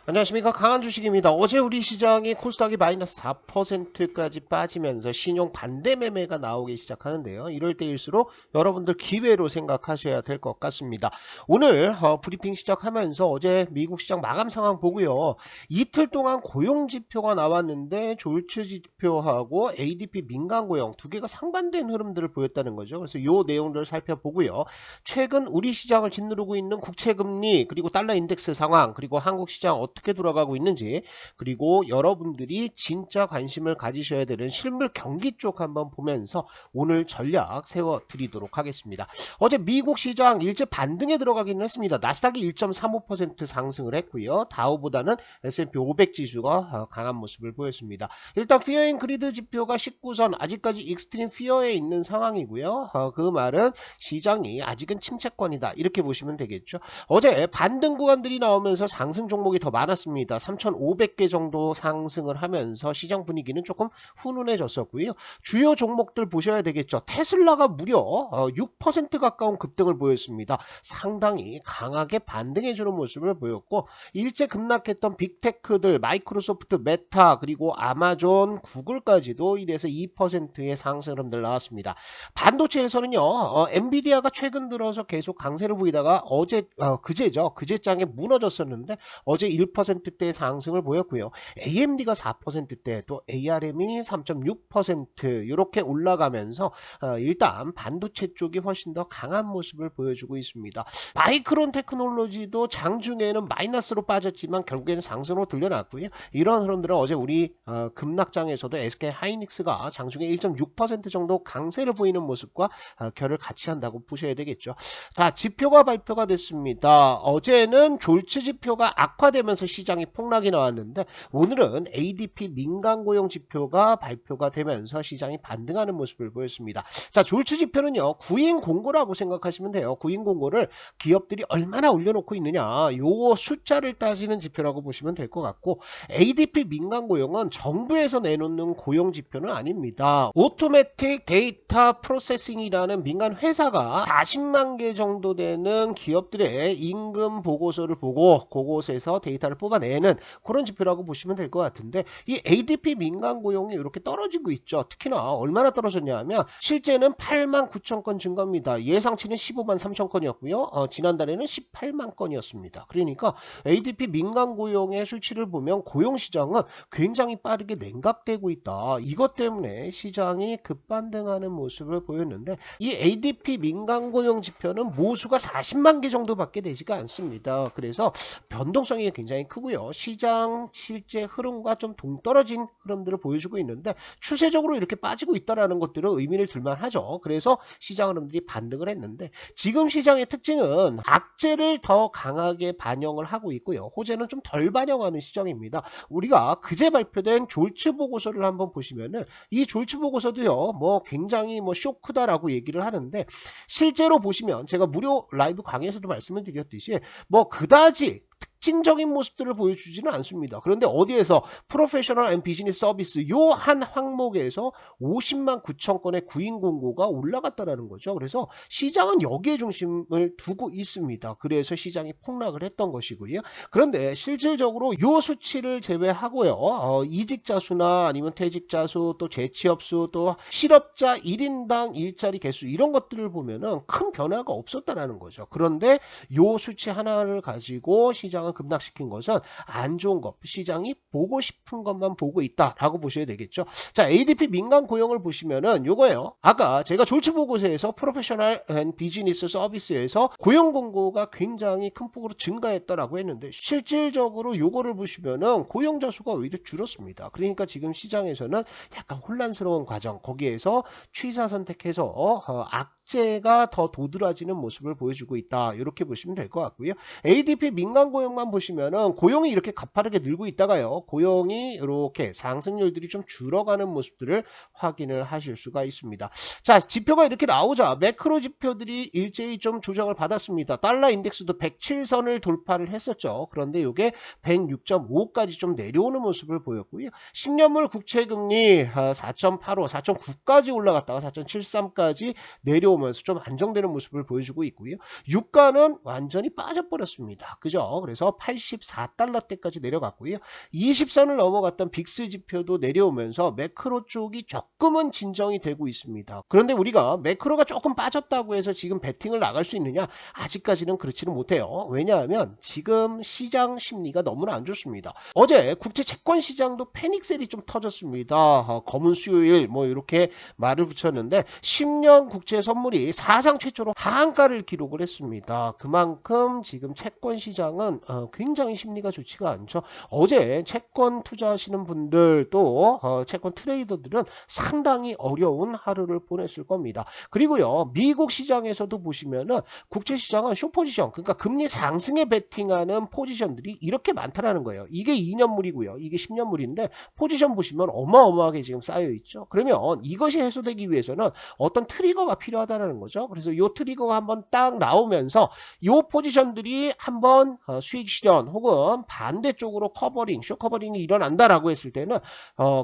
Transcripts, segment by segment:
안녕하십니까, 강한 주식입니다. 어제 우리 시장이 코스닥이 마이너스 4%까지 빠지면서 신용 반대 매매가 나오기 시작하는데요. 이럴 때일수록 여러분들 기회로 생각하셔야 될 것 같습니다. 오늘 브리핑 시작하면서 어제 미국 시장 마감 상황 보고요. 이틀 동안 고용 지표가 나왔는데 졸츠 지표하고 ADP 민간 고용 두 개가 상반된 흐름들을 보였다는 거죠. 그래서 이 내용들을 살펴보고요. 최근 우리 시장을 짓누르고 있는 국채금리, 그리고 달러 인덱스 상황, 그리고 한국 시장 어떻게 돌아가고 있는지, 그리고 여러분들이 진짜 관심을 가지셔야 되는 실물 경기 쪽 한번 보면서 오늘 전략 세워드리도록 하겠습니다. 어제 미국 시장 일제 반등에 들어가긴 했습니다. 나스닥이 1.35% 상승을 했고요. 다우보다는 S&P 500 지수가 강한 모습을 보였습니다. 일단 피어 앤 그리드 지표가 19선, 아직까지 익스트림 피어에 있는 상황이고요. 그 말은 시장이 아직은 침체권이다, 이렇게 보시면 되겠죠. 어제 반등 구간들이 나오면서 상승 종목이 더 많았습니다. 3,500개 정도 상승을 하면서 시장 분위기는 조금 훈훈해졌었고요. 주요 종목들 보셔야 되겠죠. 테슬라가 무려 6% 가까운 급등을 보였습니다. 상당히 강하게 반등해주는 모습을 보였고, 일제 급락했던 빅테크들 마이크로소프트, 메타, 그리고 아마존, 구글까지도 1에서 2%의 상승 흐름들 나왔습니다. 반도체에서는요, 엔비디아가 최근 들어서 계속 강세를 보이다가 어제 그제죠, 그제장에 무너졌었는데 어제 1%대 상승을 보였고요. AMD가 4%대, 또 ARM이 3.6% 이렇게 올라가면서 일단 반도체 쪽이 훨씬 더 강한 모습을 보여주고 있습니다. 마이크론 테크놀로지도 장중에는 마이너스로 빠졌지만 결국에는 상승으로 들려놨고요. 이런 흐름들은 어제 우리 급락장에서도 SK 하이닉스가 장중에 1.6% 정도 강세를 보이는 모습과 결을 같이 한다고 보셔야 되겠죠. 자, 지표가 발표가 됐습니다. 어제는 졸츠 지표가 악화되면서 시장이 폭락이 나왔는데, 오늘은 ADP 민간 고용 지표가 발표가 되면서 시장이 반등하는 모습을 보였습니다. 자, 졸츠 지표는요, 구인 공고라고 생각하시면 돼요. 구인 공고를 기업들이 얼마나 올려놓고 있느냐, 요 숫자를 따지는 지표라고 보시면 될 것 같고, ADP 민간 고용은 정부에서 내놓는 고용 지표는 아닙니다. 오토매틱 데이터 프로세싱이라는 민간 회사가 40만 개 정도 되는 기업들의 임금 보고서를 보고 그곳에서 데이터를 뽑아내는 그런 지표라고 보시면 될 것 같은데, 이 ADP 민간 고용이 이렇게 떨어지고 있죠. 특히나 얼마나 떨어졌냐 하면 실제는 8만 9천 건 증가입니다. 예상치는 15만 3천 건이었고요. 지난달에는 18만 건이었습니다. 그러니까 ADP 민간 고용의 수치를 보면 고용시장은 굉장히 빠르게 냉각되고 있다. 이것 때문에 시장이 급반등하는 모습을 보였는데, 이 ADP 민간 고용 지표는 모수가 40만 개 정도밖에 되지가 않습니다. 그래서 변동성이 굉장히 크고요. 시장 실제 흐름과 좀 동떨어진 흐름들을 보여주고 있는데, 추세적으로 이렇게 빠지고 있다는 것들은 의미를 둘만하죠. 그래서 시장 흐름들이 반등을 했는데, 지금 시장의 특징은 악재를 더 강하게 반영을 하고 있고요. 호재는 좀 덜 반영하는 시장입니다. 우리가 그제 발표된 졸츠 보고서를 한번 보시면은, 이 졸츠 보고서도요, 뭐 굉장히 뭐 쇼크다라고 얘기를 하는데, 실제로 보시면 제가 무료 라이브 강의에서도 말씀을 드렸듯이 뭐 그다지 특징적인 모습들을 보여주지는 않습니다. 그런데 어디에서 프로페셔널 앤 비즈니스 서비스 요 한 항목에서 50만 9천 건의 구인 공고가 올라갔다라는 거죠. 그래서 시장은 여기에 중심을 두고 있습니다. 그래서 시장이 폭락을 했던 것이고요. 그런데 실질적으로 요 수치를 제외하고요, 이직자 수나 아니면 퇴직자 수, 또 재취업 수, 또 실업자 1인당 일자리 개수, 이런 것들을 보면은 큰 변화가 없었다라는 거죠. 그런데 요 수치 하나를 가지고 시장을 급락시킨 것은 안 좋은 것, 시장이 보고 싶은 것만 보고 있다라고 보셔야 되겠죠. 자, ADP 민간 고용을 보시면은 요거예요. 아까 제가 졸츠 보고서에서 프로페셔널 앤 비즈니스 서비스에서 고용 공고가 굉장히 큰 폭으로 증가했다라고 했는데, 실질적으로 요거를 보시면은 고용자 수가 오히려 줄었습니다. 그러니까 지금 시장에서는 약간 혼란스러운 과정, 거기에서 취사 선택해서 악재가 더 도드라지는 모습을 보여주고 있다, 이렇게 보시면 될 것 같고요. ADP 민간 고용만 보시면은 고용이 이렇게 가파르게 늘고 있다가요, 고용이 이렇게 상승률들이 좀 줄어가는 모습들을 확인을 하실 수가 있습니다. 자, 지표가 이렇게 나오자 매크로 지표들이 일제히 좀 조정을 받았습니다. 달러 인덱스도 107선을 돌파를 했었죠. 그런데 이게 106.5까지 좀 내려오는 모습을 보였고요. 10년물 국채금리 4.85, 4.9까지 올라갔다가 4.73까지 내려오면서 좀 안정되는 모습을 보여주고 있고요. 유가는 완전히 빠져버렸습니다. 그죠? 그래서 내려오면서 84달러대까지 내려갔고요. 20선을 넘어갔던 빅스 지표도 내려오면서 매크로 쪽이 조금은 진정이 되고 있습니다. 그런데 우리가 매크로가 조금 빠졌다고 해서 지금 베팅을 나갈 수 있느냐? 아직까지는 그렇지는 못해요. 왜냐하면 지금 시장 심리가 너무나 안 좋습니다. 어제 국제 채권 시장도 패닉셀이 좀 터졌습니다. 검은 수요일 뭐 이렇게 말을 붙였는데 10년 국채 선물이 사상 최초로 하한가를 기록을 했습니다. 그만큼 지금 채권 시장은 굉장히 심리가 좋지가 않죠. 어제 채권 투자하시는 분들 또 채권 트레이더들은 상당히 어려운 하루를 보냈을 겁니다. 그리고요, 미국 시장에서도 보시면은 국채 시장은 숏포지션, 그러니까 금리 상승에 베팅하는 포지션들이 이렇게 많다라는 거예요. 이게 2년물이고요. 이게 10년물인데 포지션 보시면 어마어마하게 지금 쌓여 있죠. 그러면 이것이 해소되기 위해서는 어떤 트리거가 필요하다는 거죠. 그래서 이 트리거가 한번 딱 나오면서 이 포지션들이 한번 수익 실현 혹은 반대쪽으로 커버링, 숏 커버링이 일어난다라고 했을 때는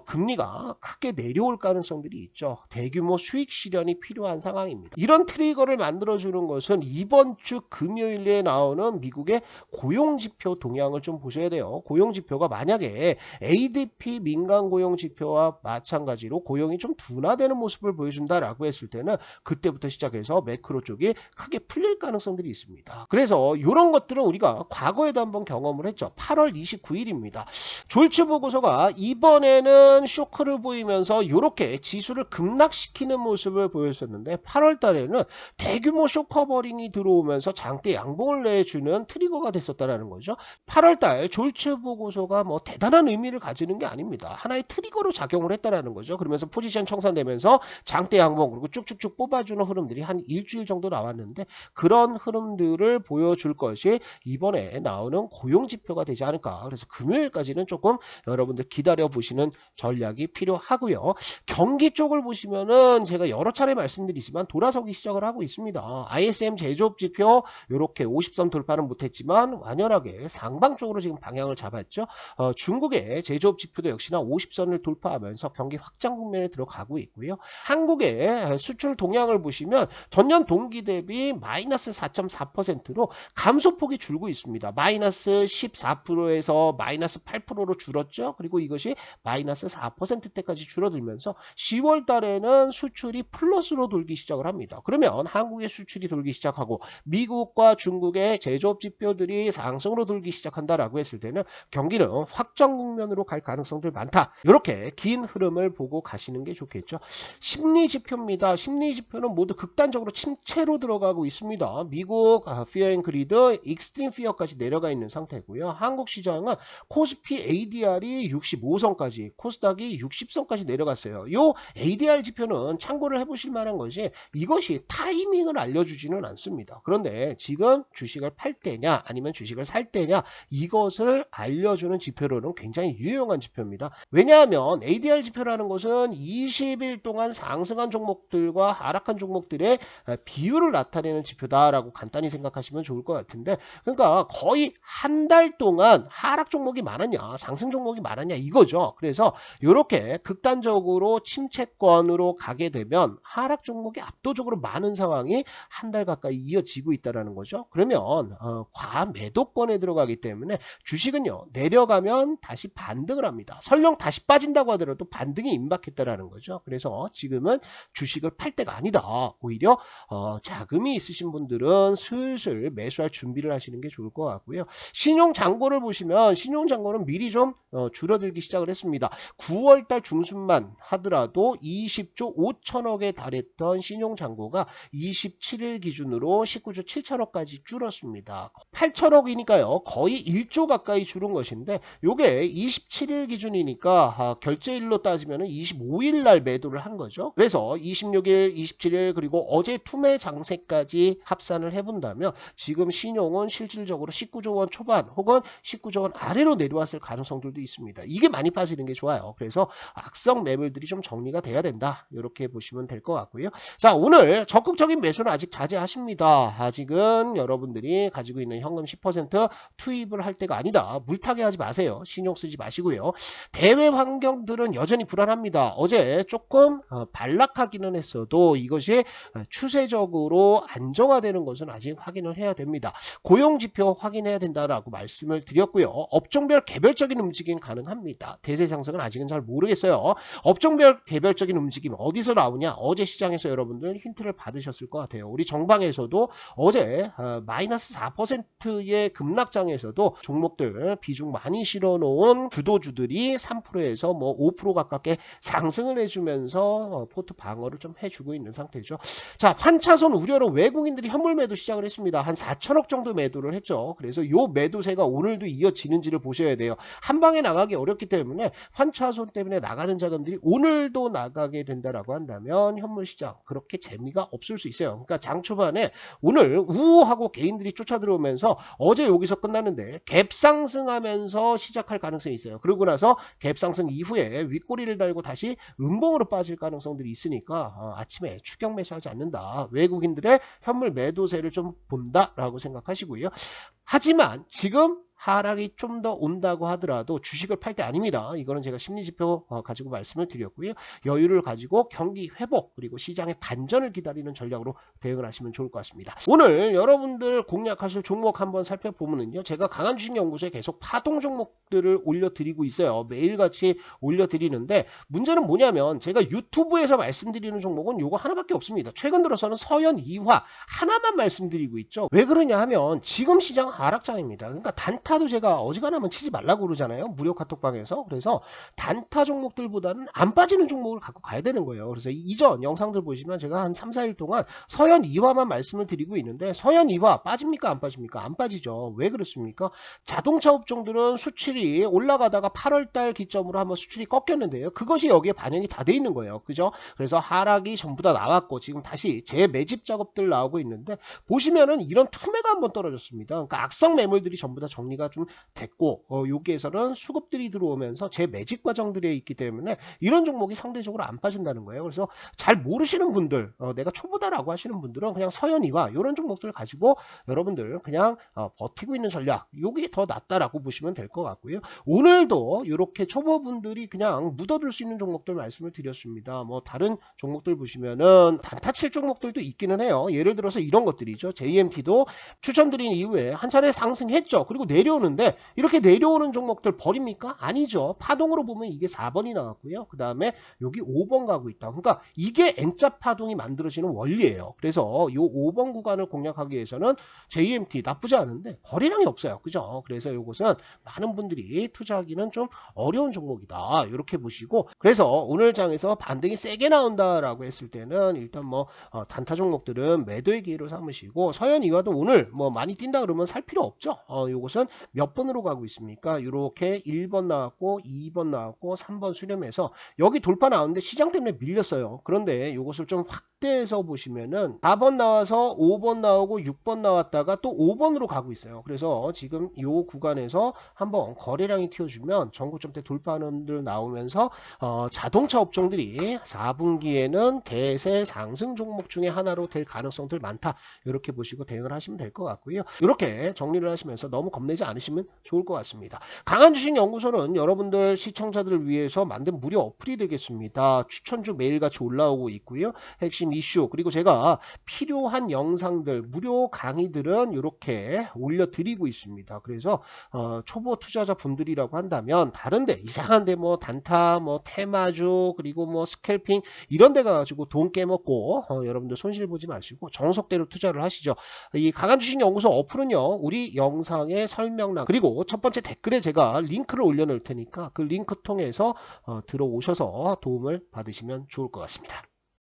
금리가 크게 내려올 가능성들이 있죠. 대규모 수익 실현이 필요한 상황입니다. 이런 트리거를 만들어주는 것은 이번 주 금요일에 나오는 미국의 고용지표 동향을 좀 보셔야 돼요. 고용지표가 만약에 ADP 민간 고용지표와 마찬가지로 고용이 좀 둔화되는 모습을 보여준다라고 했을 때는 그때부터 시작해서 매크로 쪽이 크게 풀릴 가능성들이 있습니다. 그래서 이런 것들은 우리가 과거에도 한번 경험을 했죠. 8월 29일입니다. 졸츠 보고서가 이번에는 쇼크를 보이면서 이렇게 지수를 급락시키는 모습을 보였었는데 8월 달에는 대규모 쇼커버링이 들어오면서 장대 양봉을 내주는 트리거가 됐었다는 거죠. 8월 달 졸츠 보고서가 뭐 대단한 의미를 가지는 게 아닙니다. 하나의 트리거로 작용을 했다는 거죠. 그러면서 포지션 청산되면서 장대 양봉 그리고 쭉쭉쭉 뽑아주는 흐름들이 한 일주일 정도 나왔는데 그런 흐름들을 보여줄 것이 이번에 나오는 고용지표가 되지 않을까. 그래서 금요일까지는 조금 여러분들 기다려 보시는 전략이 필요하고요. 경기 쪽을 보시면은 제가 여러 차례 말씀드리지만 돌아서기 시작을 하고 있습니다. ISM 제조업 지표 이렇게 50선 돌파는 못했지만 완연하게 상방 쪽으로 지금 방향을 잡았죠. 중국의 제조업 지표도 역시나 50선을 돌파하면서 경기 확장 국면에 들어가고 있고요. 한국의 수출 동향을 보시면 전년 동기 대비 마이너스 4.4%로 감소폭이 줄고 있습니다. 마이너스 14%에서 마이너스 8%로 줄었죠. 그리고 이것이 마이너스 4%대까지 줄어들면서 10월 달에는 수출이 플러스로 돌기 시작을 합니다. 그러면 한국의 수출이 돌기 시작하고 미국과 중국의 제조업 지표들이 상승으로 돌기 시작한다라고 했을 때는 경기는 확정 국면으로 갈 가능성들 많다. 이렇게 긴 흐름을 보고 가시는 게 좋겠죠. 심리 지표입니다. 심리 지표는 모두 극단적으로 침체로 들어가고 있습니다. 미국 피어 앤 그리드 익스트림 피어까지 내려가 있는 상태고요. 한국 시장은 코스피 ADR이 65선까지 코스닥이 60선까지 내려갔어요. 이 ADR 지표는 참고를 해보실 만한 것이 이것이 타이밍을 알려주지는 않습니다. 그런데 지금 주식을 팔 때냐 아니면 주식을 살 때냐 이것을 알려주는 지표로는 굉장히 유용한 지표입니다. 왜냐하면 ADR 지표라는 것은 20일 동안 상승한 종목들과 하락한 종목들의 비율을 나타내는 지표다라고 간단히 생각하시면 좋을 것 같은데 그러니까 거의 한 달 동안 하락 종목이 많았냐 상승 종목이 많았냐 이거죠. 그래서 이렇게 극단적으로 침체권으로 가게 되면 하락 종목이 압도적으로 많은 상황이 한 달 가까이 이어지고 있다는 거죠. 그러면 과매도권에 들어가기 때문에 주식은요 내려가면 다시 반등을 합니다. 설령 다시 빠진다고 하더라도 반등이 임박했다라는 거죠. 그래서 지금은 주식을 팔 때가 아니다. 오히려 자금이 있으신 분들은 슬슬 매수할 준비를 하시는 게 좋을 것 같고요. 신용잔고를 보시면 신용잔고는 미리 좀 줄어들기 시작을 했습니다. 9월달 중순만 하더라도 20조 5천억에 달했던 신용잔고가 27일 기준으로 19조 7천억까지 줄었습니다. 8천억이니까요. 거의 1조 가까이 줄은 것인데 이게 27일 기준이니까 결제일로 따지면 25일 날 매도를 한 거죠. 그래서 26일, 27일 그리고 어제 투매 장세까지 합산을 해본다면 지금 신용은 실질적으로 19조 원 초반 혹은 19조 원 아래로 내려왔을 가능성들도 있습니다. 이게 많이 빠지는 게 좋아요. 그래서 악성 매물들이 좀 정리가 돼야 된다. 이렇게 보시면 될 것 같고요. 자, 오늘 적극적인 매수는 아직 자제하십니다. 아직은 여러분들이 가지고 있는 현금 10% 투입을 할 때가 아니다. 물타기 하지 마세요. 신용 쓰지 마시고요. 대외 환경들은 여전히 불안합니다. 어제 조금 반락하기는 했어도 이것이 추세적으로 안정화되는 것은 아직 확인을 해야 됩니다. 고용지표 확인해 해야 된다라고 말씀을 드렸고요. 업종별 개별적인 움직임 가능합니다. 대세 상승은 아직은 잘 모르겠어요. 업종별 개별적인 움직임 어디서 나오냐? 어제 시장에서 여러분들 힌트를 받으셨을 것 같아요. 우리 정방에서도 어제 마이너스 4%의 급락장에서도 종목들 비중 많이 실어놓은 주도주들이 3%에서 뭐 5% 가깝게 상승을 해주면서 포트 방어를 좀 해주고 있는 상태죠. 자, 환차손 우려로 외국인들이 현물 매도 시작을 했습니다. 한 4천억 정도 매도를 했죠. 그래서 요 매도세가 오늘도 이어지는지를 보셔야 돼요. 한 방에 나가기 어렵기 때문에 환차손 때문에 나가는 자금들이 오늘도 나가게 된다라고 한다면 현물 시장 그렇게 재미가 없을 수 있어요. 그러니까 장 초반에 오늘 우하고 개인들이 쫓아 들어오면서 어제 여기서 끝났는데 갭 상승하면서 시작할 가능성이 있어요. 그러고 나서 갭 상승 이후에 윗꼬리를 달고 다시 음봉으로 빠질 가능성들이 있으니까 아침에 추격 매수하지 않는다. 외국인들의 현물 매도세를 좀 본다라고 생각하시고요. 하지만 지금 하락이 좀 더 온다고 하더라도 주식을 팔 때 아닙니다. 이거는 제가 심리지표 가지고 말씀을 드렸고요. 여유를 가지고 경기 회복 그리고 시장의 반전을 기다리는 전략으로 대응을 하시면 좋을 것 같습니다. 오늘 여러분들 공략하실 종목 한번 살펴보면요. 제가 강한주식연구소에 계속 파동 종목들을 올려드리고 있어요. 매일같이 올려드리는데 문제는 뭐냐면 제가 유튜브에서 말씀드리는 종목은 요거 하나밖에 없습니다. 최근 들어서는 서현 이화 하나만 말씀드리고 있죠. 왜 그러냐 하면 지금 시장 하락장입니다. 그러니까 단타도 제가 어지간하면 치지 말라고 그러잖아요. 무료 카톡방에서. 그래서 단타 종목들보다는 안 빠지는 종목을 갖고 가야 되는 거예요. 그래서 이전 영상들 보시면 제가 한 3, 4일 동안 서현 이화만 말씀을 드리고 있는데 서현 이화 빠집니까? 안 빠집니까? 안 빠지죠. 왜 그렇습니까? 자동차 업종들은 수출이 올라가다가 8월달 기점으로 한번 수출이 꺾였는데요. 그것이 여기에 반영이 다 돼 있는 거예요. 그죠? 그래서 하락이 전부 다 나왔고 지금 다시 재매집 작업들 나오고 있는데 보시면은 이런 투매가 한번 떨어졌습니다. 그러니까 악성 매물들이 전부 다 정리가 좀 됐고 여기에서는 수급들이 들어오면서 재매집 과정들이 있기 때문에 이런 종목이 상대적으로 안 빠진다는 거예요. 그래서 잘 모르시는 분들 내가 초보다라고 하시는 분들은 그냥 서현이와 이런 종목들 가지고 여러분들 그냥 버티고 있는 전략 요게 더 낫다라고 보시면 될 것 같고요. 오늘도 이렇게 초보분들이 그냥 묻어둘 수 있는 종목들 말씀을 드렸습니다. 뭐 다른 종목들 보시면은 단타 칠 종목들도 있기는 해요. 예를 들어서 이런 것들이죠. JMT도 추천드린 이후에 한 차례 상승했죠. 그리고 내려오는데 이렇게 내려오는 종목들 버립니까? 아니죠. 파동으로 보면 이게 4번이 나왔고요. 그 다음에 여기 5번 가고 있다. 그러니까 이게 N자 파동이 만들어지는 원리예요. 그래서 이 5번 구간을 공략하기 위해서는 JMT 나쁘지 않은데 거래량이 없어요. 그죠? 그래서 이것은 많은 분들이 투자하기는 좀 어려운 종목이다. 이렇게 보시고 그래서 오늘 장에서 반등이 세게 나온다라고 했을 때는 일단 뭐 단타 종목들은 매도의 기회로 삼으시고 서현 이화도 오늘 뭐 많이 뛴다 그러면 살 필요 없죠. 요것은 몇 번으로 가고 있습니까? 이렇게 1번 나왔고 2번 나왔고 3번 수렴해서 여기 돌파 나왔는데 시장 때문에 밀렸어요. 그런데 이것을 좀 확대해서 보시면은 4번 나와서 5번 나오고 6번 나왔다가 또 5번으로 가고 있어요. 그래서 지금 이 구간에서 한번 거래량이 튀어주면 전고점대 돌파하는 들 나오면서 자동차 업종들이 4분기에는 대세 상승 종목 중에 하나로 될 가능성들 많다. 이렇게 보시고 대응을 하시면 될 것 같고요. 이렇게 정리를 하시면서 너무 겁내지 않으시면 좋을 것 같습니다. 강한주식연구소는 여러분들 시청자들을 위해서 만든 무료 어플이 되겠습니다. 추천주 매일같이 올라오고 있고요. 핵심 이슈 그리고 제가 필요한 영상들 무료 강의들은 이렇게 올려드리고 있습니다. 그래서 초보 투자자 분들이라고 한다면 다른데 이상한데 뭐 단타 뭐 테마주 그리고 뭐 스캘핑 이런 데 가지고 돈 깨먹고 여러분들 손실 보지 마시고 정석대로 투자를 하시죠. 이 강한주식연구소 어플은요 우리 영상의 설명란 그리고 첫 번째 댓글에 제가 링크를 올려놓을 테니까 그 링크 통해서 들어오셔서 도움을 받으시면 좋을 것 같습니다.